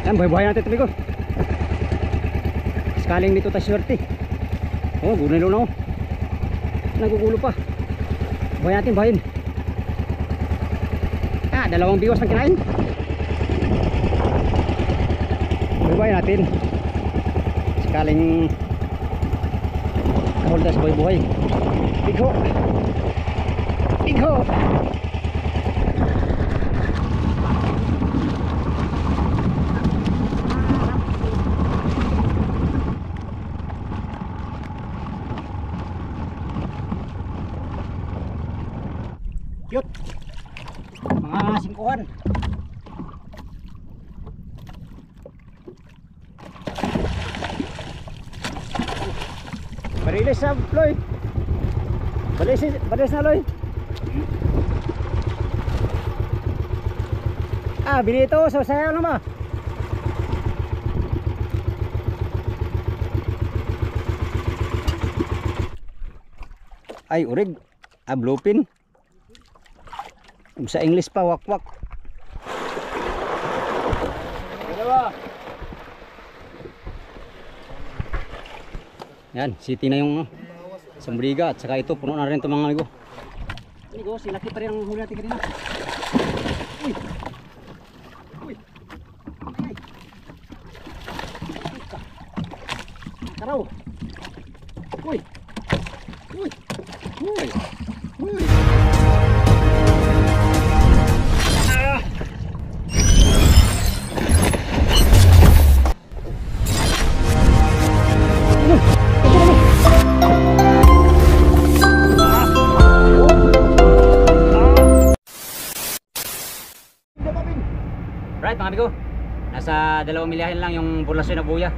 Yan, buhay-buhay natin tabi ko. Sakaling dito tayo swerte. Oh, gunalo na oh. Nagugulo pa. Buhay natin, buhayin. Ah, dalawang biwas ang kinain. Buhay natin. Sakaling kahol tayo sa buhay-buhay. Bigho. Bigho. Cute. Mga singkuhan. Barilis na Loy. Barilis na Loy. Ah, binito so sayaw naman. Ay urig. Ah, bluepin. Sa English pa wakwak. Dalawa. Yan, city na yung Sambriga at saka ito puno na rin ito mga amigo. Amigo, silaki pa rin ang huli natin kanina. Uy. Uy. Ay. Karaw. Uy. Uy. Uy. Uy. Right mga amigo, nasa 2 milyahin lang yung burlasyon na buya.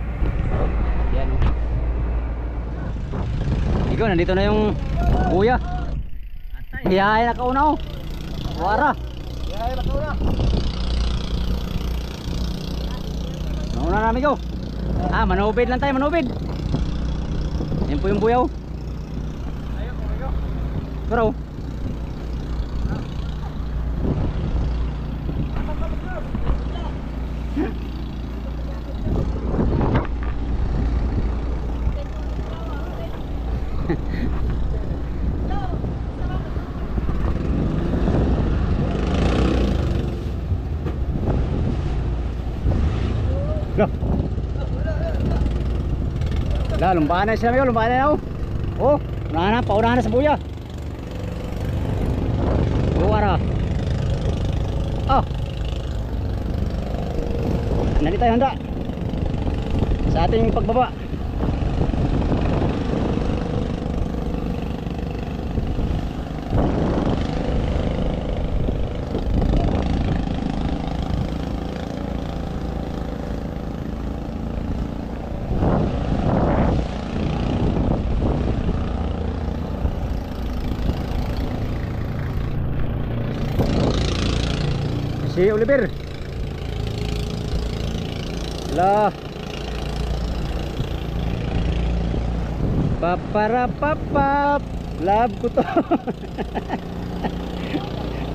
Yan o. Amigo, nandito na yung buya. Biyahe na kauna o. Wara. Biyahe na kauna. Nauna na amigo. Ah, manubid lang tayo, manubid. Yan po yung buya o. Ayun po amigo. Pero lah, lumpaan na siya amigo, lumpaan na ako. Oh, paunahan na sa buya. Buwara. Oh. Nandito tayo handa sa ating pagbaba. Si Oliver. Lah. Paparapapap. Love ko to.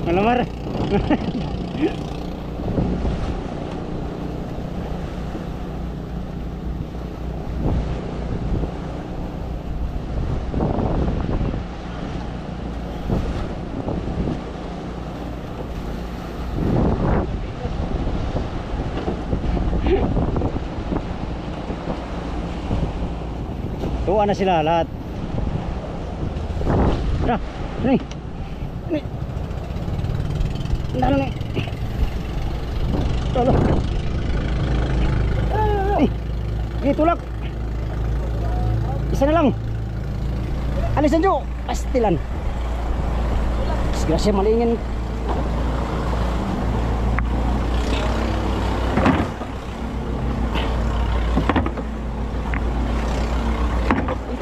Malamar. Tuwa na sila lahat. Tara, ni. Ni. Nalo ni. Tolo. Ni tulak. Isa na lang. Alisan jo, pastilan. Disgrasya malingin.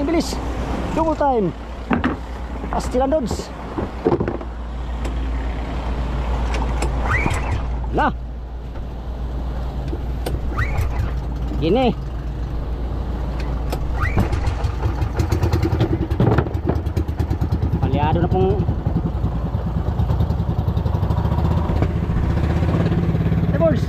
Bilis. Double time. Pastilan dods. Lah. Gini. Palyado na pong Tables.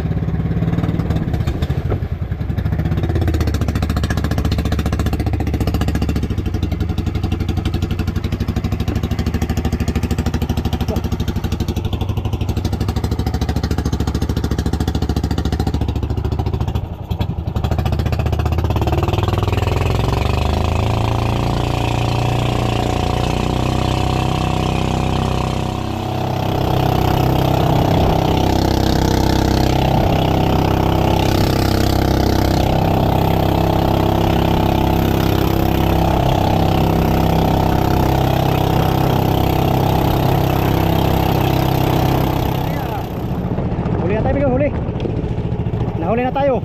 Nakahuli na tayo.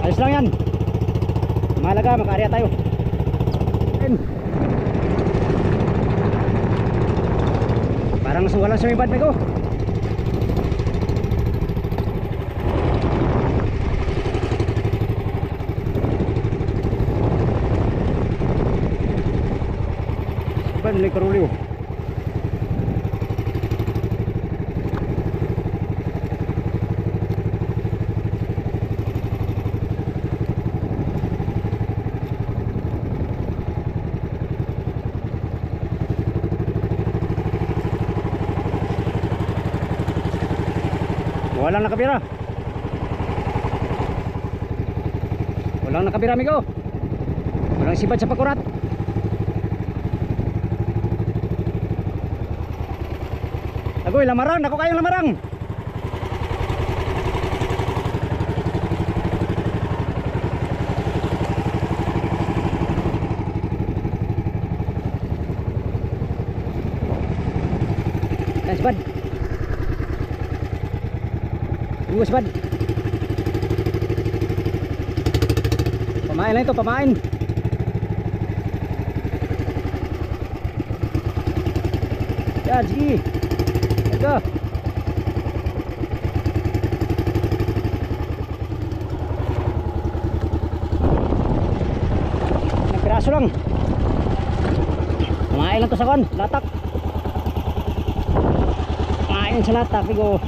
Ayos lang yan. Mahalaga, makaarya tayo. Ayun. Parang walang sumibad na ko. Sumibad na karuliw. Walang nakabira. Walang nakabira, amigo. Walang sibad sa pakurat. Agoy, lamarang. Naku kayong lamarang. Yan, sibad. Iwas bad. Pamain lang ito, pamain. Yan, sige. Ito. Nagpiraso lang. Pamain lang ito sa kan, latak. Pamain sa latak, bigo.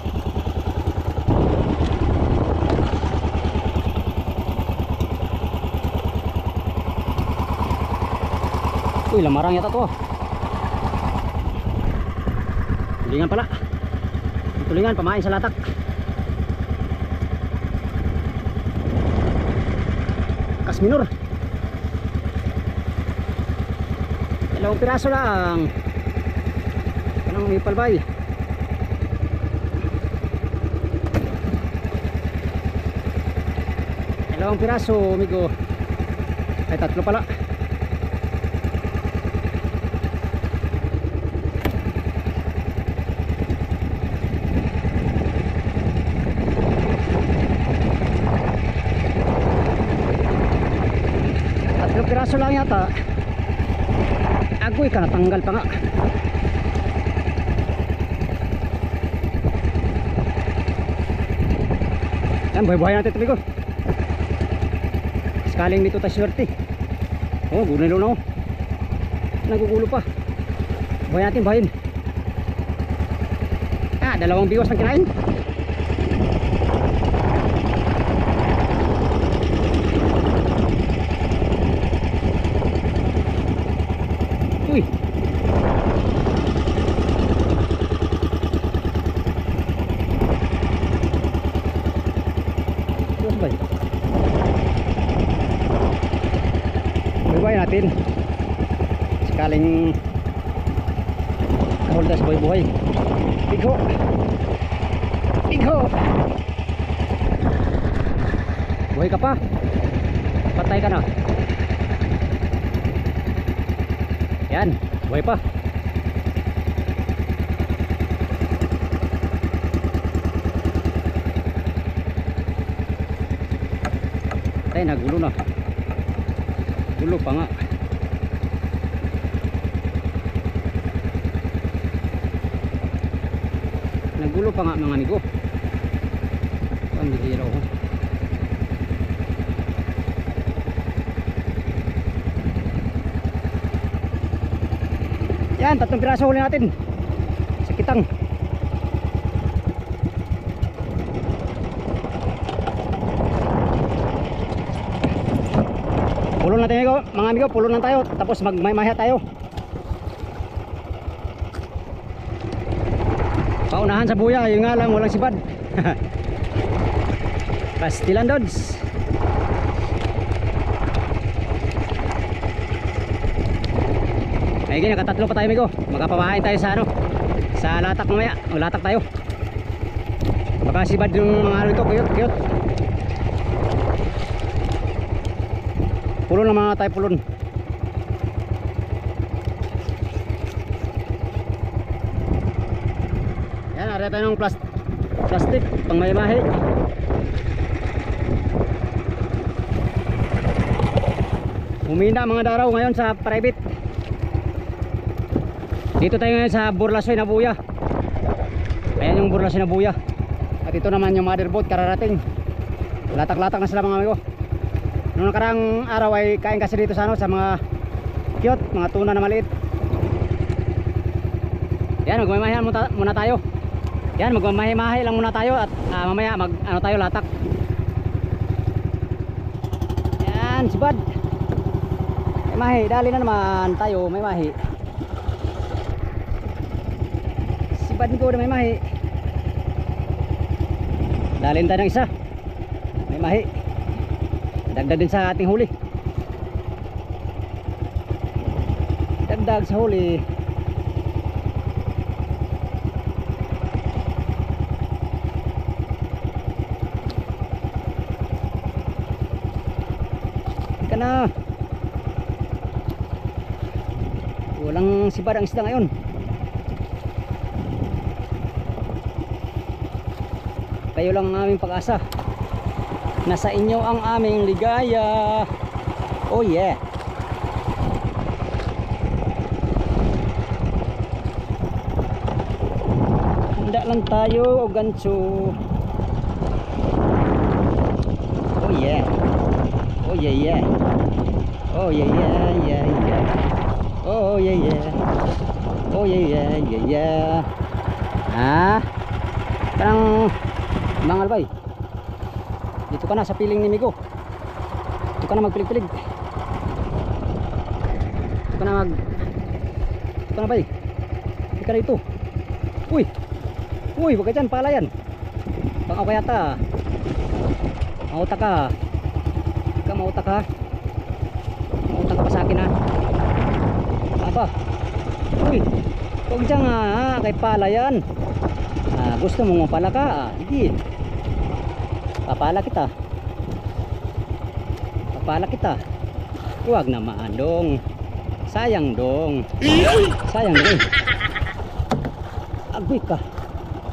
Uy, lamarang yata to. Tulingan pala. Tulingan, pamain sa latak. Kasminor. Dalawang piraso lang. Anong may palbay? Dalawang piraso, amigo. Ay, tatlo pala. Piraso lang yata. Agoy ka, natanggal pa nga. Yan, buhay-buhay natin ito, amigo. Sakaling dito tayo swerte. Oh, gunilo na oh. Nagugulo pa. Buhay natin, buhayin. Ah, dalawang biwas na kinain. Uy. Buhay natin. Sakaling kahuldas buhay-buhay. Bigho. Bigho. Buhay ka pa. Patay ka na. Yan, buhay pa. Ay, nagulo na. Gulo pa nga. Nagulo pa nga mga amigo. Ang bihira ko. Yan, tatlong piraso huli natin. Sakitang. Pulon natin amigo, mga amigo, pulon lang tayo. Tapos magmay-maya tayo. Paunahan sa buya, yung nga lang walang sibad. Pastilan Dodds. Ay gini, nakatatlo pa tayo amigo. Magkapamahain tayo sa ano, sa latak mamaya. Latak tayo. Baka sibad yung mga ano ito, kuyot. Pulon lang mga tayo, pulon. Yan, ari tayo ng plastic pang may mahi. Humina mga daraw ngayon sa private. Dito tayo ngayon sa Burlasoy na Buya. Ayan yung Burlasoy na Buya. At ito naman yung motherboard kararating. Latak-latak na sila mga amigo. Noong nakarang araw ay kain kasi dito sa ano, sa mga cute, mga tuna na maliit. Yan, magmamahihan muna tayo. Yan, magmamahi-mahi lang muna tayo at mamaya mag ano tayo latak. Yan, si Bad. May mahi, dali na naman tayo, may mahi. Si Bad ko na may mahi. Dalhin tayo ng isa. May mahi. Dagdag din sa ating huli. Dagdag sa huli. Ika na. Walang sibad ang isda ngayon. Kayo lang ang aming pag-asa. Nasa inyo ang aming ligaya. Oh yeah. Handa lang tayo o ganso. Oh yeah. Oh yeah yeah. Oh yeah yeah yeah yeah. Oh yeah yeah. Oh yeah yeah yeah yeah. Ah. Parang mangal bay. Dito ka na sa piling ni Migo. Dito ka na magpilig-pilig. Dito ka na bay. Dito ka na ito. Uy. Uy, wag ka dyan, pala yan. Baka ako yata. Mautak ka. Mautak ka. Mautak ka pa sa akin ha. Apa? Uy. Wag dyan ha. Kay pala yan. Gusto mong mapala ka. Sige. Papala kita. Papala kita. Huwag naman dong. Sayang dong. Sayang dong. Agoy ka.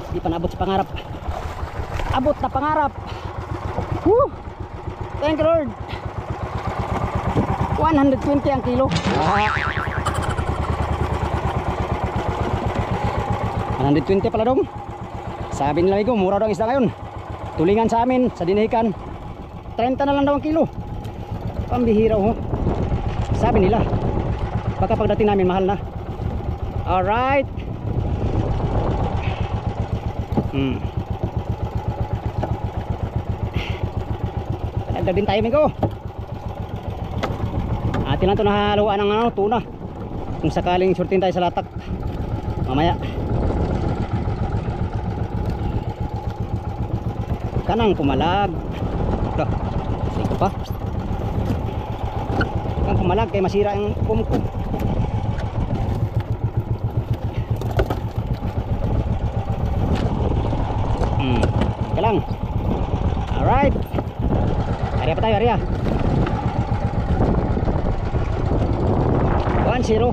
Di pa naabot sa pangarap. Abot na pangarap. Woo! Thank you Lord. 120 ang kilo. 120 pala dong. Sabi nila ko, mura daw ang isda ngayon. Tulingan sa amin, sa dinahikan 30 na lang daw ang kilo. Pambihira ho. Sabi nila baka pagdating namin mahal na. Alright. Dagdag din tayo Migo. Atin lang ito nahaluan ng ano, tuna. Kung sakaling surtin tayo sa latak mamaya. Kanang pumalag. Ito, sige pa. Kanang pumalag kaya masira ang kumko. Ika lang. Alright. Area pa tayo, area. 1-0.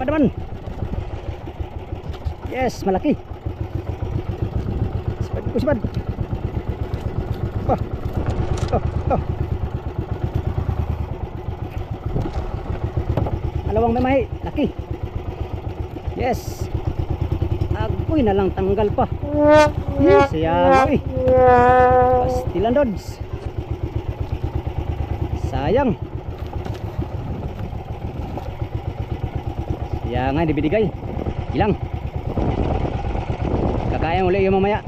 Naman. Yes, malaki. Sipad. Oh. Alawang may mahi, laki. Yes. Agoy na lang tanggal pa. Sayang oy. Pastilan dods. Sayang. Ya nga, dibigay. Ilang. Kakaya uli yung mamaya.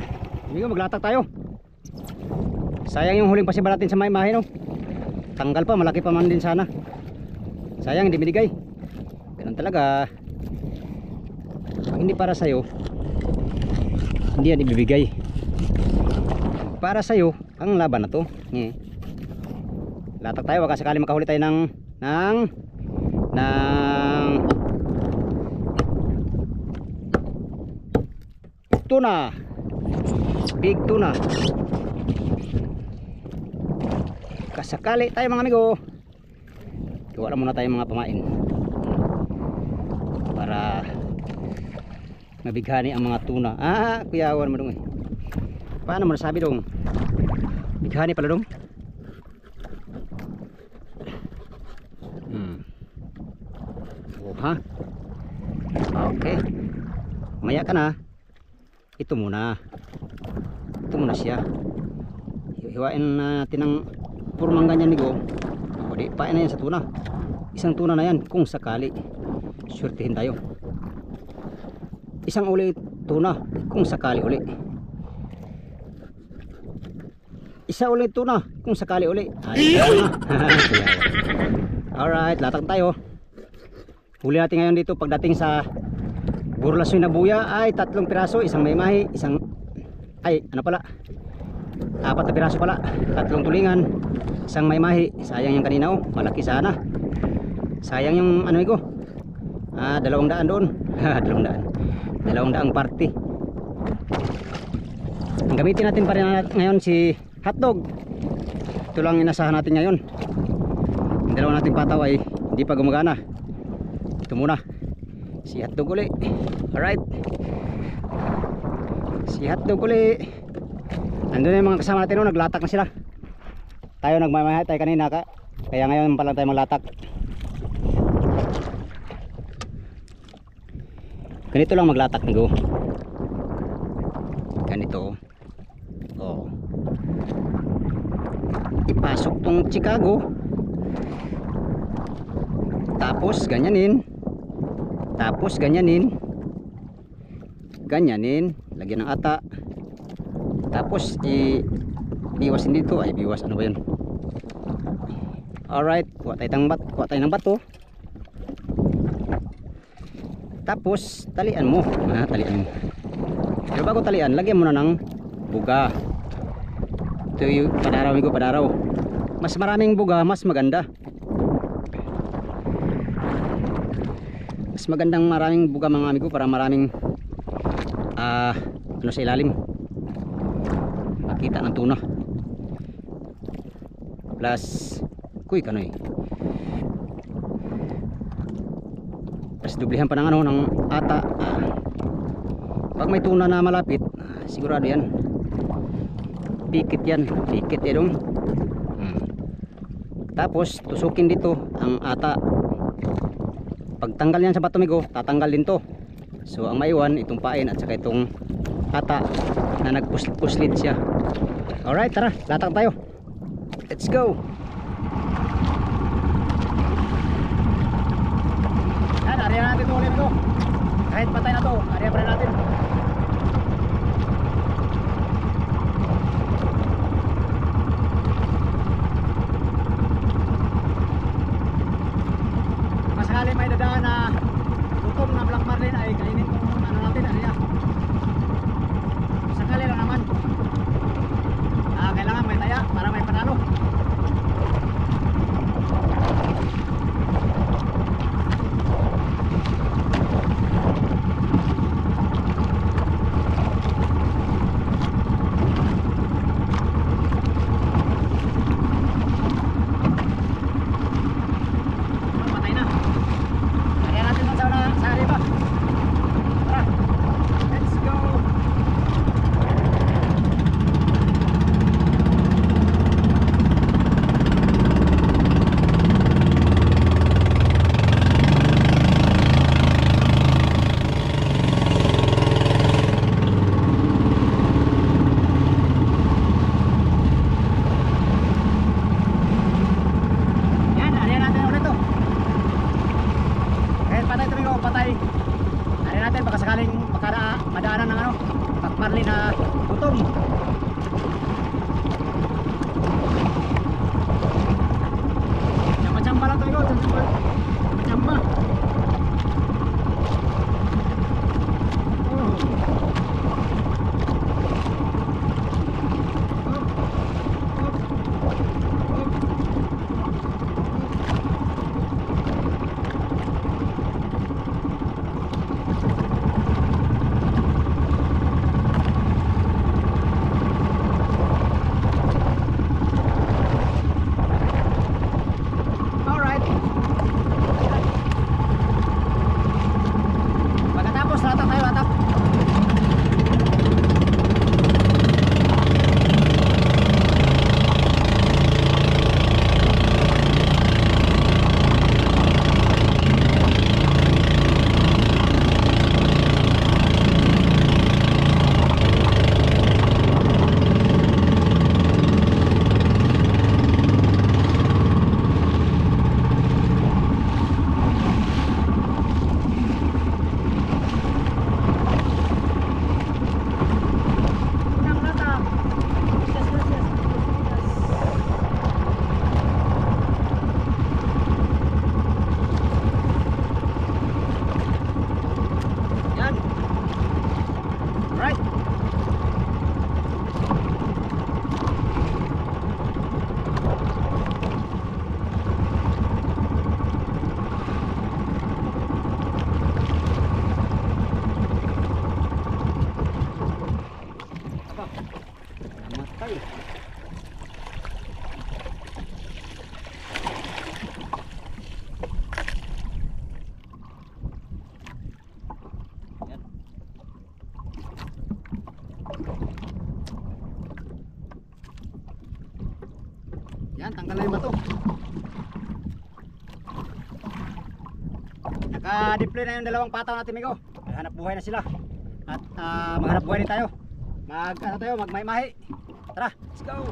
Hindi ko maglatak tayo. Sayang yung huling pasiba natin sa mahi no. Tanggal pa, malaki pa man din sana. Sayang, hindi binigay. Ganun talaga. Pag hindi para sa'yo, hindi yan ibibigay. Para sa'yo, ang laban na to. Latak tayo, baka sakali makahuli tayo ng tuna. Big tuna. Kasakali tayo mga amigo. Gawa lang muna tayo mga pamain. para mabighani ang mga tuna. Kuyawan mo dong eh. Paano mo nasabi dong? Bighani pala dong. Oh, ha? Okay. Maya ka na. Ito muna siya. Hiwain natin ng purmang ganyan nigo. O di, pain na yan sa tuna. Isang tuna na yan kung sakali. Surtihin tayo. Isang uli tuna kung sakali uli. Isa uli tuna kung sakali uli. Alright, latag tayo. Huli natin ngayon dito pagdating sa Burlasoy na buya ay 3 piraso, isang may mahi, isang ay ano pala, 4 na piraso pala, 3 tulingan, isang may mahi. Sayang yung kanina oh, malaki sana. Sayang yung ano ko, 200 doon. 200 party. Ang gamitin natin pa rin ngayon si hotdog. Ito lang inasahan natin ngayon. Yung dalawa nating pataw ay hindi pa gumagana. Ito muna si hotdog uli. Alright, si hotdog uli. Nandun na yung mga kasama natin, naglatak na sila. Tayo nagmamahay tayo kanina kaya ngayon pa lang tayo maglatak. Ganito lang maglatak ni go. Ganito oh. Ipasok tong Chicago, tapos ganyanin, tapos ganyanin, lagyan ng ata, tapos ibiwasin dito. Ay biwas, ano ba yun? Alright, kuha tayo ng bato, tapos talian mo. Talian mo. Pero bago talian, lagyan mo na ng buga. Ito yung padaraw, amigo, padaraw. Mas maraming buga mas maganda. Mas magandang maraming buga mga amigo, para maraming ano sa ilalim, makita ng tuna. Plus kuy kanoy, plus dublihan pa ng ano, ng ata. Pag may tuna na malapit, sigurado yan pikit yan dong. Tapos tusukin dito ang ata. Pagtanggal yan sa bato migo, tatanggal din to. So ang maiwan itong pain at saka itong ata na nagpuslit siya. Alright, tara, latag tayo. Let's go. Yan, area natin ito ulit ito. Kahit patay na to, area pa rin natin. Masakali may dadaan na gutom na black marlin ay kainin kung ano natin, area. Sakali lang naman. Kailangan may taya para may panalo. Patay na. Kaya natin sa riba. Tara, let's go. Yan, area natin ulit to. Kahit patay tumigo, patay. Area natin baka sakaling madaanan ng ano, pakmarli na gutom. Chamba-chamba lang tumigo, chamba. Yan, tanggal na yung bato. Naka-deploy na yung dalawang pataw natin, amigo. Hanap buhay na sila. At maghanap buhay din tayo. Magmay-mahi. Tara, let's go.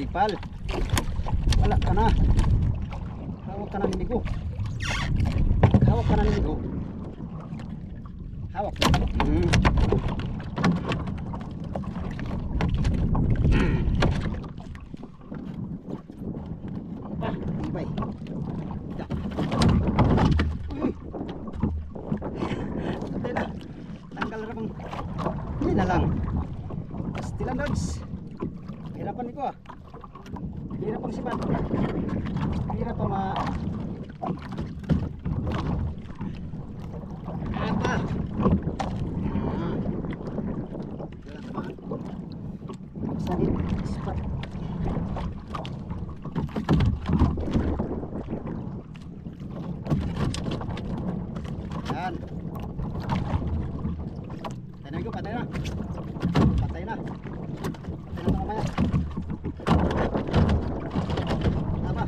Pal. Wala ka na. Hawak ka na ng ligo. Hawak ka na ng ligo. Hawak. Ibay. Uy. Patay na. Tanggal na bang. Hindi na lang. Pastilan dogs. Hirapan ko ah. Hirap ang sipat. Hirap pa ma... Apa? Sakit. Sipat. Yan. Patay na, patay na. Patay na. Patay na ito mamaya. Apa?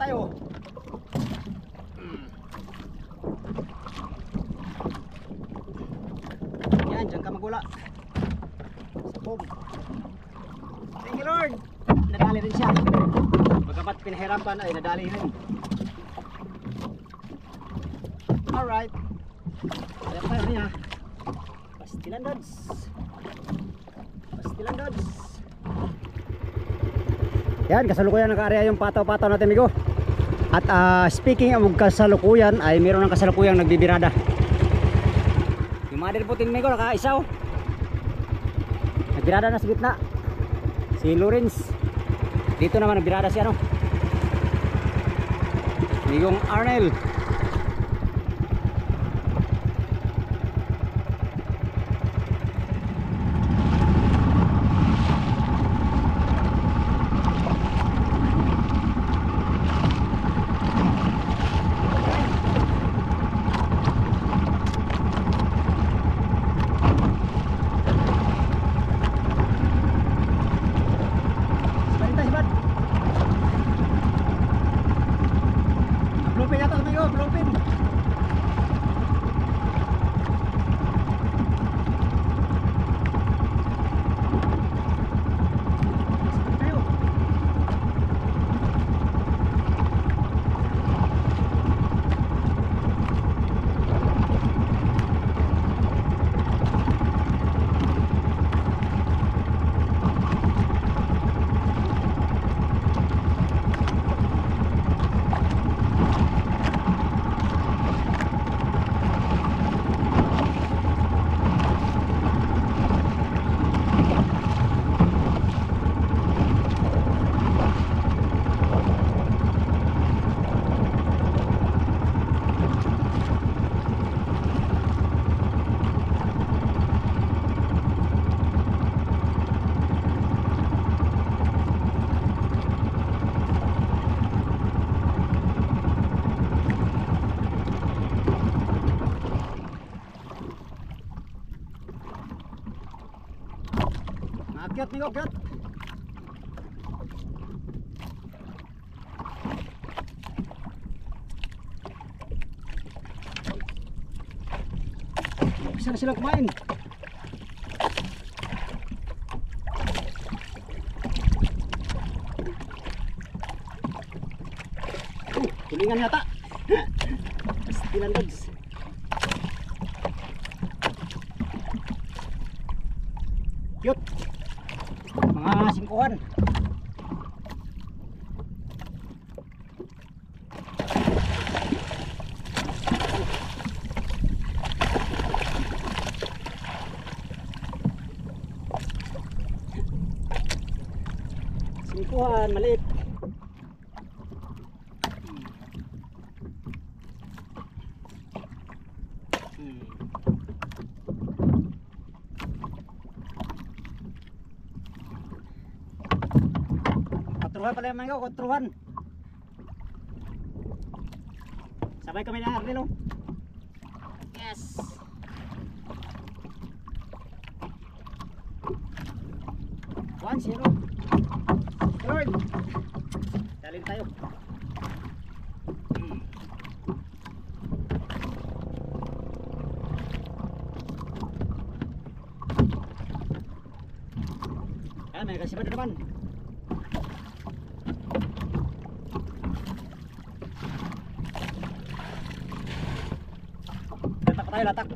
tayo. Yan, dyan ka magula. Sa home. Thank you Lord. Nadali rin siya. Pagkapat pinahirapan ay nadali rin. Alright. Kaya tayo niya. Pastilan Dods. Pastilan Dods. Yan, kasalukuyan naka-area yung pataw-pataw natin, amigo. At speaking of kasalukuyan, ay meron ng kasalukuyang nagbibirada. Yung mother putin, amigo, naka-isaw. Nagbirada na sa gitna. Si Lawrence. Dito naman nagbirada siya, no? Amigong Arnel. Akyat nih, akyat. Bisa na silang kumain. Tulingan yata. Pastilan Dods. Cute. Mga singkuhan. Singkuhan, maliit. Kotruhan pala yung mga kotruhan. Sabay kami na Arnel. Yes. One zero. Lord. Dalhin tayo. May kasipan na naman. Latak tayo, latak.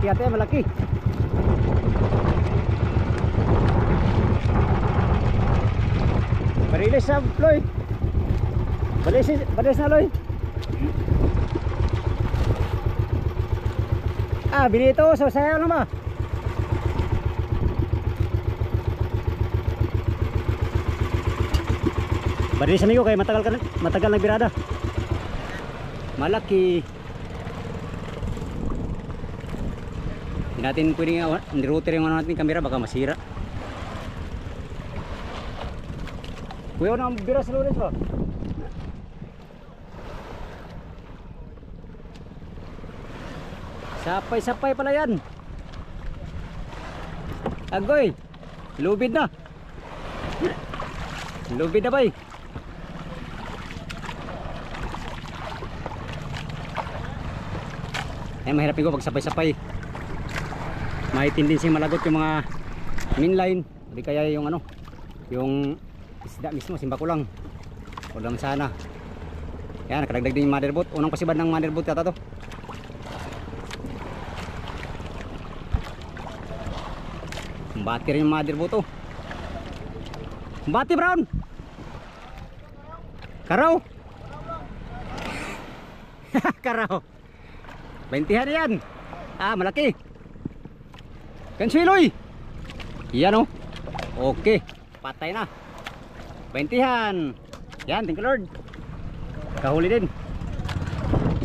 ate malaki. Barilis sa Loy. Barilis na Loy. Ah, binito so sayaw na ba? Barilis amigo kay matagal nagbirada. Malaki. Hindi natin pwedeng ni-router yung ano natin kamera baka masira. Kuya na bira sa lunes ba? Sapay-sapay pala yan. Agoy. Lubid na. Lubid na bay. Ay mahirap ko pag sapay-sapay. May tendency malagot yung mga mainline. Hindi kaya yung ano, yung isda mismo, simba ko lang. O lang sana. Yan, nakadagdag din yung motherboard. Unang pasibad ng motherboard kata to. Bati rin yung motherboard to. Bati brown. Karaw. Karaw. 20han yan. Ah, malaki. Kansiloy. Yan o. Okay. Patay na. 20han. Yan, thank you Lord. Kahuli din.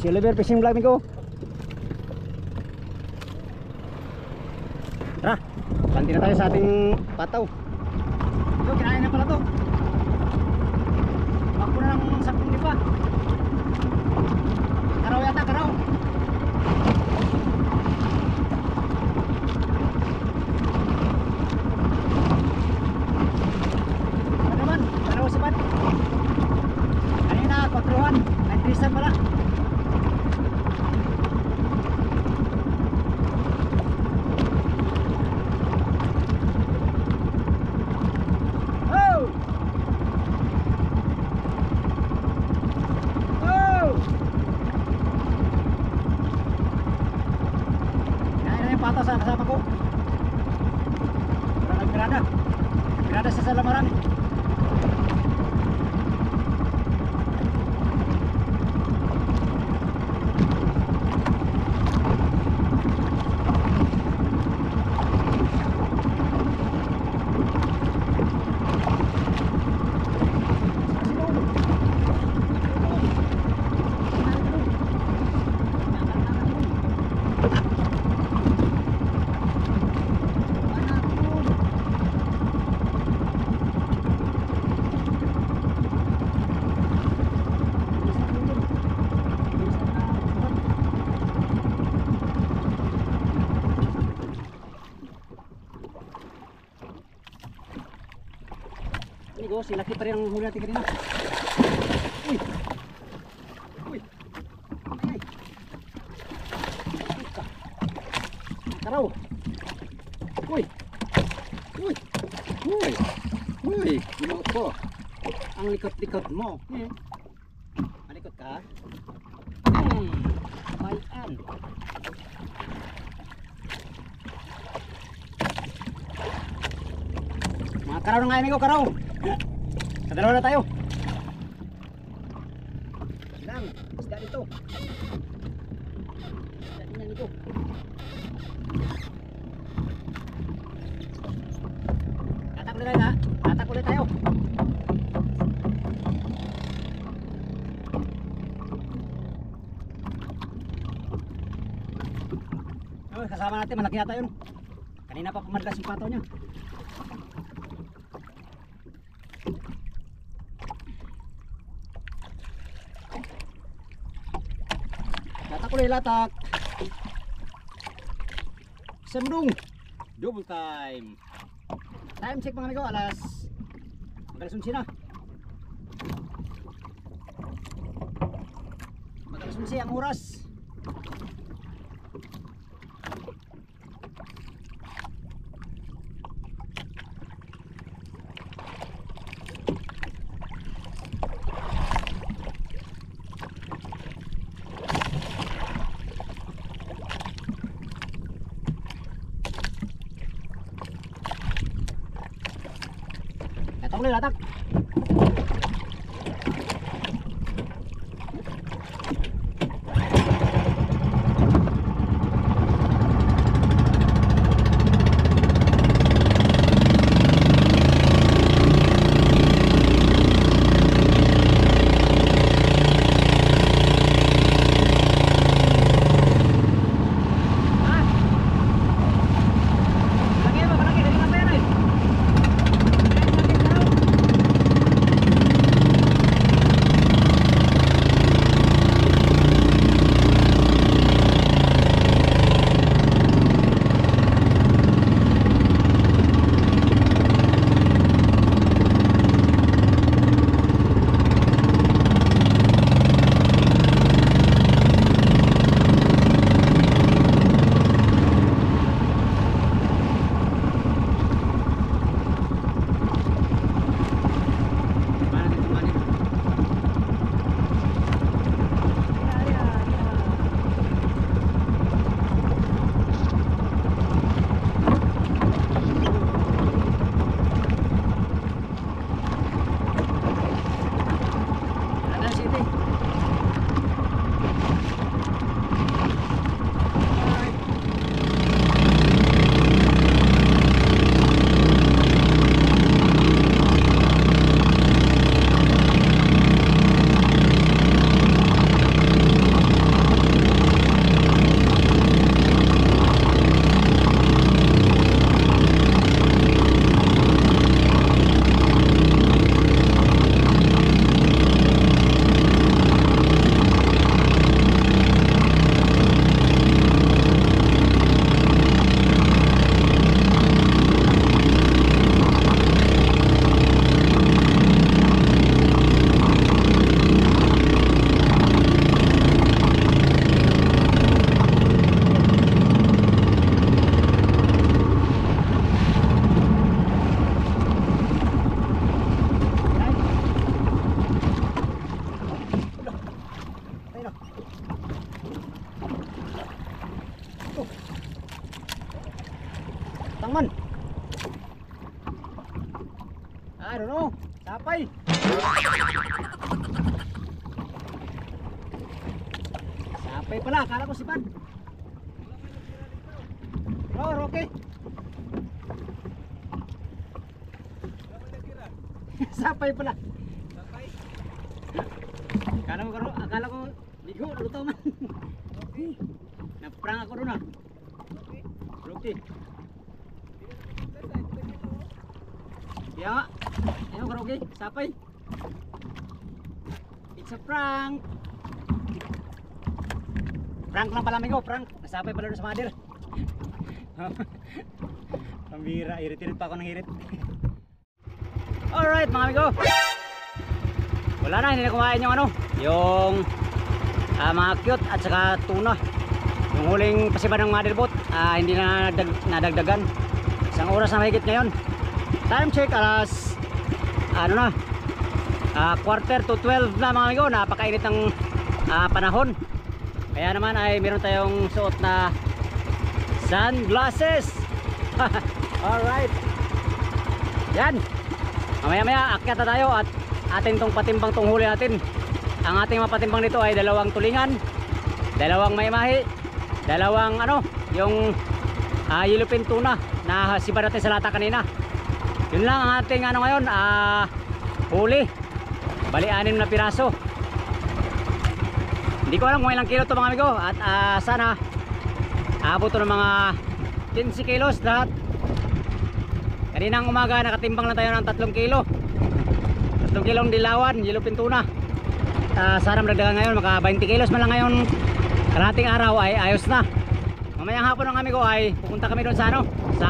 Silver fishing vlog ko. Tara. Panti na tayo sa ating pataw. Ito, kinain na pala to. Bakpo na ng sapong di pa. Karaw yata, karaw. Ano naman, karaw sa bat. Kanina, 4-an. 9-3 pala. Pata sa kasama ko. Wala nagpirada. Pirada sa salamaran. Amigo, silaki pa rin ang huli natin kanina. Uy! Uy! Ay! Karaw! Uy! Uy! Uy! Uy! Ginoo ko! Ang likot-likot mo! Malikot ka? Bayan! Mga karaw na nga amigo, karaw! Kadalawa na tayo. Lang, isda dito. Isda din yan ito. Tatak ulit ha. Tatak ulit tayo. Oh, kasama natin, malaki yata yun. Kanina pa pumadlas yung pataw niya. Latak ulit, latak. Semdung. Double time. Time check mga amigo, alas 11 na. Alas 11 ang oras. Latak ulit, latak. Tangman. I don't know. Sapay. Sapay pala. Akala ko si Pan. Oh, Rocky. Sapay pala. Sapay. Akala ko ligo, luto man. Okay. Naprang ako doon ah. Rocky. Ya, ayo Rocky, sapay. It's a prank. Prank lang pala amigo, prank. Nasapay pala doon sa mother. Pambira, irit-irit pa ako ng irit. Alright mga amigo. Wala na, hindi na kumain yung ano, yung mga cute at saka tuna. Yung huling pasiba ng mother boat, hindi na nadagdagan. Isang oras na mahigit ngayon. Time check alas ano na, quarter to 12 na mga amigo. Napakainit ng panahon. Kaya naman ay meron tayong suot na sunglasses. Alright. Yan. Mamaya akyat na tayo at atin tong patimbang tong huli natin. Ang ating mapatimbang nito ay 2 tulingan, 2 maimahi, 2 ano, yung yellowfin tuna na siba natin sa lata kanina. Yun lang ang ating ano ngayon, huli. Bali 6 na piraso. Hindi ko alam kung ilang kilo to mga amigo. At sana abot to ng mga 15 kilos lahat. Kaninang umaga nakatimbang lang tayo ng 3 kilo. 3 kilong dilawan, yellowfin tuna. Sana madagdagan ngayon, maka 20 kilos man lang ngayon. Kalahating araw ay ayos na. Mamayang hapon ng amigo ay pupunta kami doon sa ano, sa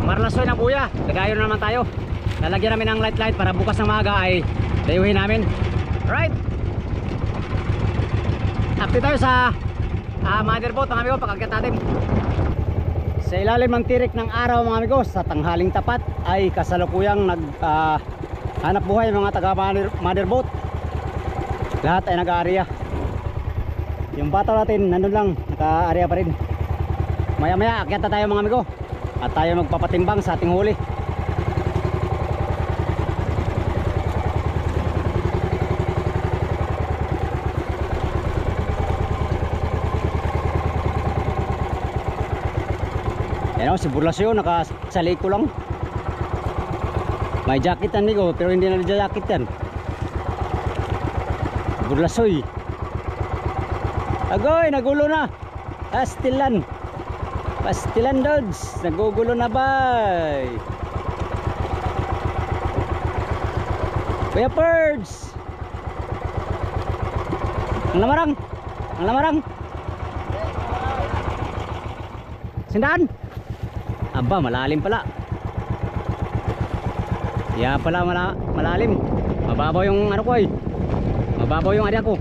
Marlasoy ng Buya. Dagayon na naman tayo. Lalagyan namin ng light para bukas ng maga ay dayuhin namin. Right. Update tayo sa mother boat mga amigo pag-akyat natin. Sa ilalim ng tirik ng araw mga amigo, sa tanghaling tapat ay kasalukuyang hanap buhay mga taga mother boat. Lahat ay nag-aarya. Yung bataw natin nandun lang, naka-aarya pa rin. Maya maya akyat na tayo mga amigo at tayo magpapatimbang sa ating huli. Yan, si Burlasyo nakasali ko lang. May jacket yan ko, pero hindi na jacket yan. Burlasoy. Agoy, nagulo na. Pastilan. Pastilan Dods. Nagugulo na bay. Kuya Perds. Ang lamarang. Ang lamarang. Sindaan. Aba, malalim pala. Ya pala malalim. Mababaw yung ano ko eh. Mababaw yung area ko.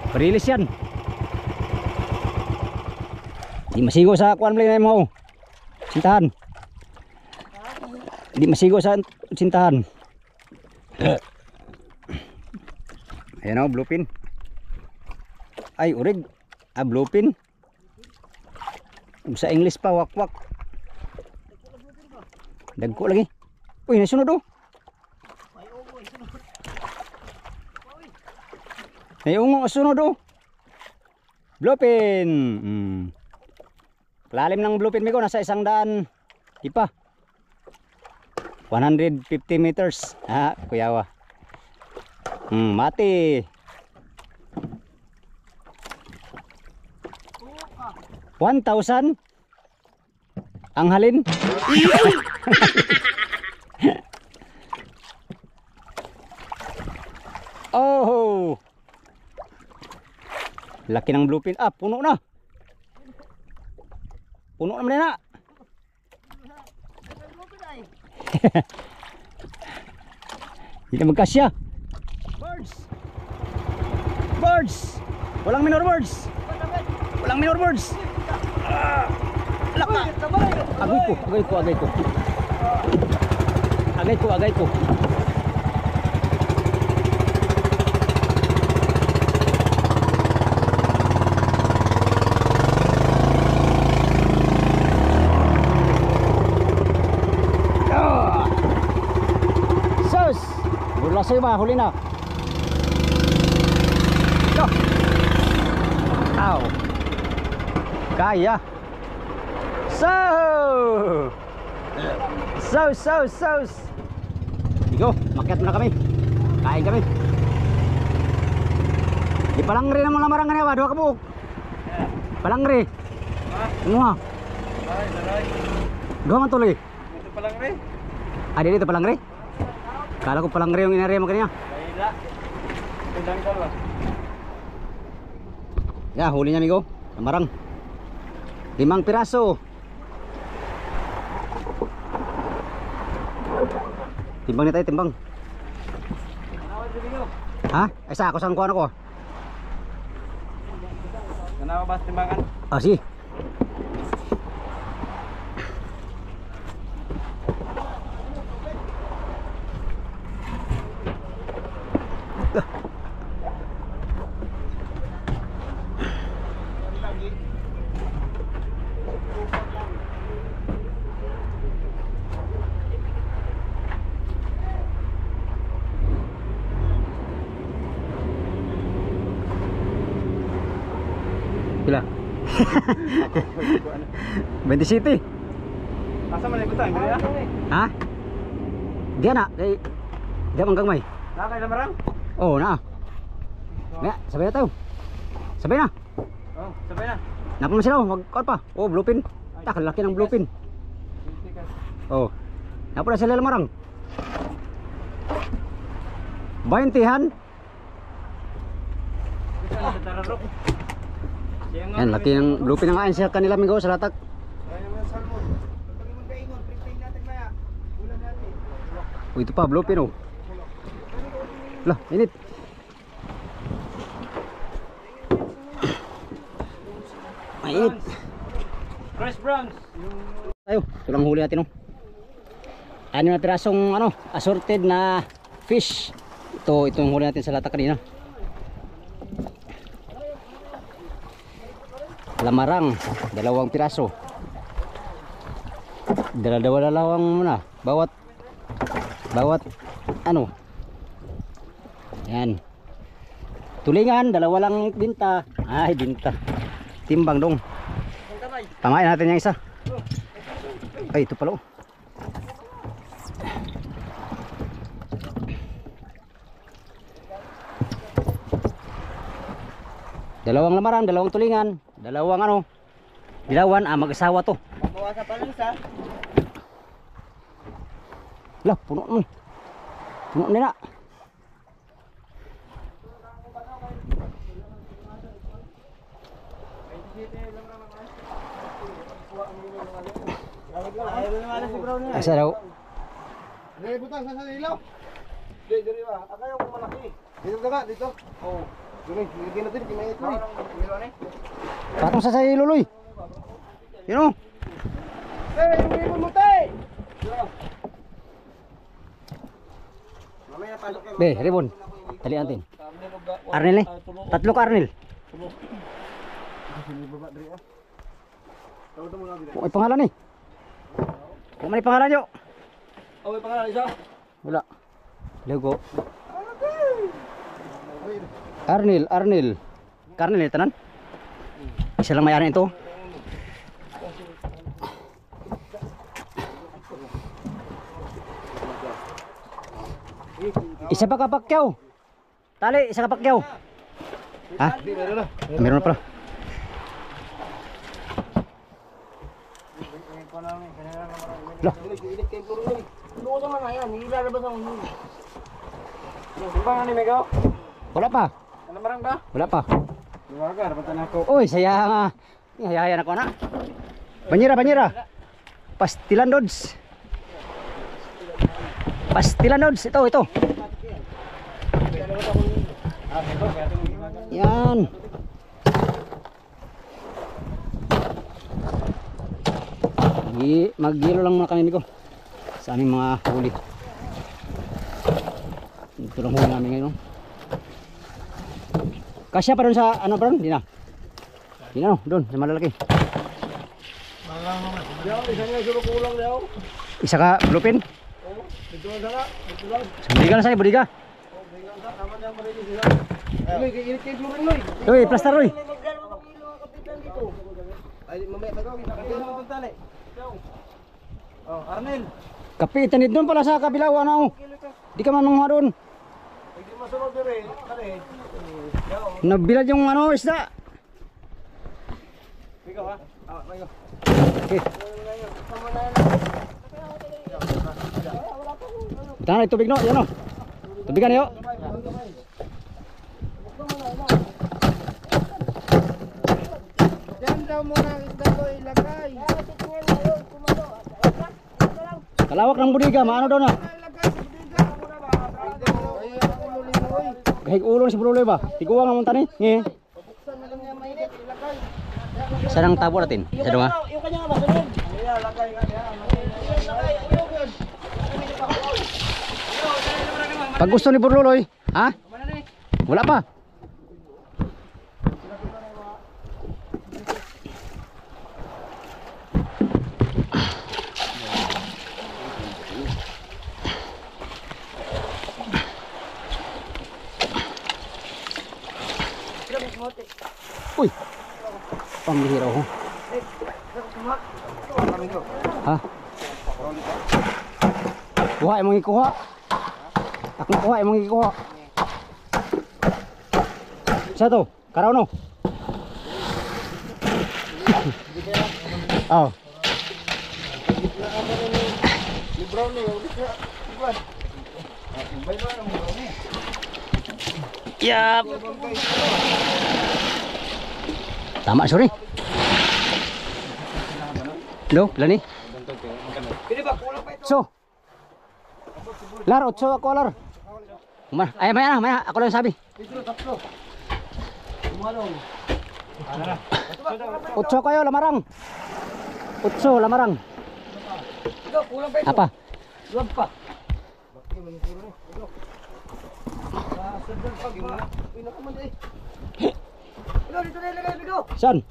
Parilis yan. Di masigo sa kuan play na mo. Sintahan. Di masigo sa sintahan. Ayan o, bluefin. Ay, urig. Bluefin. Sa English pa, wakwak. Dagko lagi. Uy, nasunod o. Nayungo, sunod o. Bluefin. Lalim ng bluefin ko, nasa 100 ipa. 150 meters. Kuyawa. Mati. 1,000 ang halin. Oh, laki ng bluefin. Puno na. Puno naman na. Hindi magkasya. Birds. Birds. Walang minor birds. Walang minor birds. Laka. Agay ko. Agay ko. Sus! Burlasay ba? Huli na. Go! Ow! Kaya. Igo, makyat muna kami. Kain kami. Di palangri na mo lamarang nga ba? Dua ka buok. Palangri. Ano ha? Gawa man tuloy. Ito palangri. Dito palangri? Kala ko palangri yung inarea mo kanina. Kaila. Tendang ka ba? Ya, huli niya amigo. Lamarang. 5 piraso. Timbang na tayo, timbang. Ha? Ay sa ako sang kuan ako. Kenapa ba timbangan? Si. Pila? 27. Asa man ikutan diri ya? Ha? Dia na kay dia manggang may. Na kay lamarang? Oh, na. Ya, sabay na tayo. Sabay na. Oh, sabay na. Napa man sila mag-out pa. Oh, bluefin. Tak laki ng bluefin. Oh. Napa na sila lamarang? 20han. Yan, laki ng bluefin ng ayon sa kanila migo sa latak. Oh, ito pa bluefin oh. Lah, init. Mainit. Fresh prawns. Tayo, ito lang huli natin oh. Ano na pirasong assorted na fish. Itong huli natin sa latak kanina. Lamarang, 2 piraso. Dalawang muna. Bawat Yan. Tulingan, dalawa lang binta. Ay, binta. Timbang dong. Tamain natin yung isa. Ay, ito pala. Dalawang lamaran, dalawang tulingan, dalawang ano, dilawan, mag-asawa to. Mabawasan pa lang isa. Lah, puno nun. Puno nila. Asa daw? Dili butang sa ilaw. Dili ba? Akayo ko malaki. Dito ka dito. Oh. Dili, nilagyan natin kinay ito. Patong sa iluloy. Yun o. Hey, mo tay. Mamaya pasok ka. Be, Ribon. Talian tin. Arnel eh. Tatlo ka Arnel. Kung may pangalan eh. Kung may pangalan nyo. Oh, may pangalan isa. Wala. Lego. Arnel, Arnel. Karnel tanan. Isa lang may-ari ito. Isa pa kapakyaw. Tali, isa kapakyaw. Ha? Meron na pala. Loh. Wala pa. Wala pa. Uy, saya nga. Hayayan ako na. Banyera, banyera. Pastilan Dods. Pastilan Dods. Ito, ito. Yan. Mag-yelo lang muna kami ko sa aming mga huli. Ito lang huli namin ngayon. Kasya pa doon sa ano pa doon? Di na. Di na, doon sa malalaki. Isa ka bluepin? Budiga na sa'yo, budiga. Uy, plaster uy. Arnel. Kapitan dito doon pala sa kabilaw ano. Di ka man manguha doon. Hindi masunod dire. Kare. Nabilad yung ano isda. Bigo ha. Bigo. Okay. Tahan na tubig no, yan o. Tubigan na yun. Diyan daw muna isda ko ilagay. Kalawak ng budiga, maano daw na. Kahig ulo si Bruloy ba? Tiguang naman tani. Nge. Sarang tabo natin. Isa doon ha. Yung kanya nga masunod. Lagay nga niya. Pag gusto ni Bruloy, ha? Wala pa. Uy. Pambihira ho. Ha? Kuha emang ikuha. Akong kuha emang ikuha. Satu, karaw no. Oh. Yap. Tama sorry. Lo, lani. So. Lar, 8 ako lar. Ay, maya, ako lang sabi. 8 kayo lamarang. 8 lamarang. Apa? Lampa. Dito na ilagay bigo. Saan?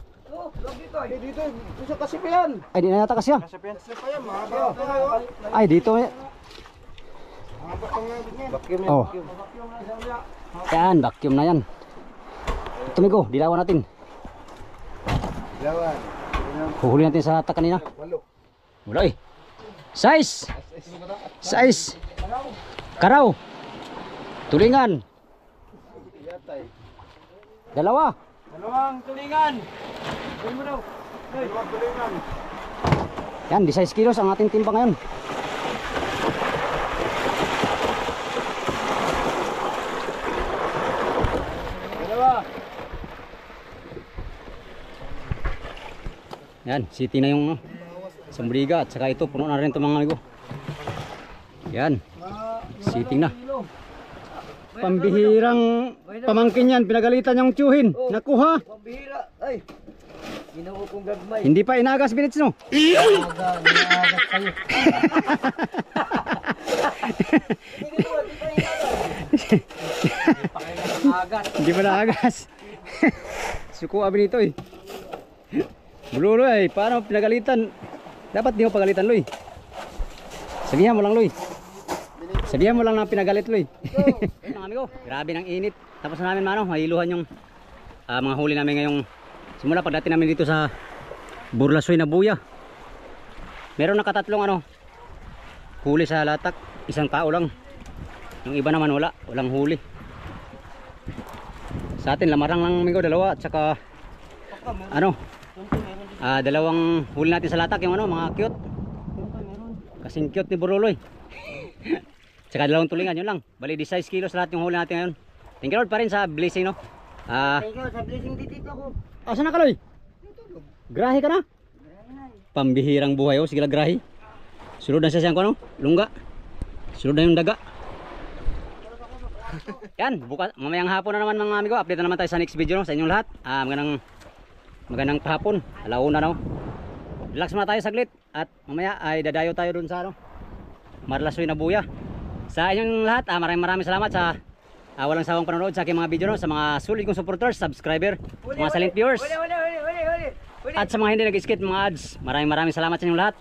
Dito sa kasipian. Ay, di na yata kasi ah. Kasipian mahaba. Ay, dito eh. Vacuum Oh. Yan, vacuum na yan. Tumigo, dilawan natin. Lawan. Huhuli natin sa latak kanina. Wala eh. Size! Size! Karaw! Tulingan! Dalawa! Dalawang tulingan. Gawin mo daw. Dalawang tulingan. Yan, di 6 kilos ang ating timba ngayon. Dalawa. Yan, city na yung sambriga at saka ito, puno na rin ito mga amigo. Yan, sitting na. Pambihirang pamangkin yan, pinagalitan yung tiyuhin. Nakuha. Pambihira. Ay. Ginawa kong gagmay. Hindi pa inagas binits no? Inagas kayo. Hindi pa naagas. Suko abi nito eh. Bululo eh, paano pinagalitan? Dapat di mo pagalitan Loy. Sabihan mo lang Loy. Sabihan mo lang na pinagalit Loy. Ayun mga amigo, grabe ng init. Tapos na namin mano, mailuhan yung mga huli namin ngayong simula pagdating namin dito sa Burlasoy na buya. Meron nakatatlong huli sa latak, isang tao lang. Yung iba naman walang huli. Sa atin lamarang lang amigo, dalawa at saka dalawang huli natin sa latak yung mga cute. Kasing cute ni Buruloy. Tsaka dalawang tulingan, yun lang. Bali 16 kilos lahat yung huli natin ngayon. Thank you Lord pa rin sa blessing no. Thank you sa blessing dito ko. Asa na ka Loy? Grahe ka na? Pambihirang buhay sige lang grahe. Sunod na siya siyang lungga. Sunod na yung daga. Yan, bukas, mamayang hapon na naman mga amigo. Update na naman tayo sa next video no, sa inyong lahat. Magandang hapon, alauna no. Relax muna tayo saglit at mamaya ay dadayo tayo dun sa Marlasoy na buya. Sa inyong lahat, maraming salamat sa walang sawang panonood sa aking mga video no, sa mga sulit kong supporters, subscriber, mga silent viewers. At sa mga hindi nag-skip mga ads, maraming salamat sa inyong lahat.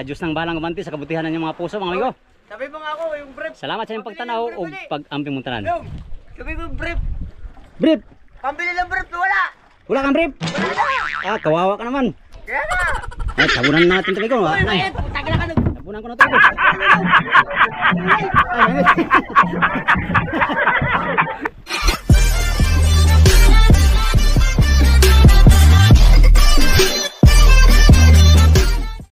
Diyos nang bahalang gumanti sa kabutihan ng inyong mga puso mga amigo. Sabi mo nga ako, yung brief. Salamat sa inyong pagtanaw o pag-amping mong tanan. Sabi mo brief. Brief! Pambili ng brief, wala. Wala kang brief? Wala. Kawawa ka naman. Kaya na. Ay, tabunan natin ito ikaw. Tagal na ka. Tabunan ko na ito. Ay,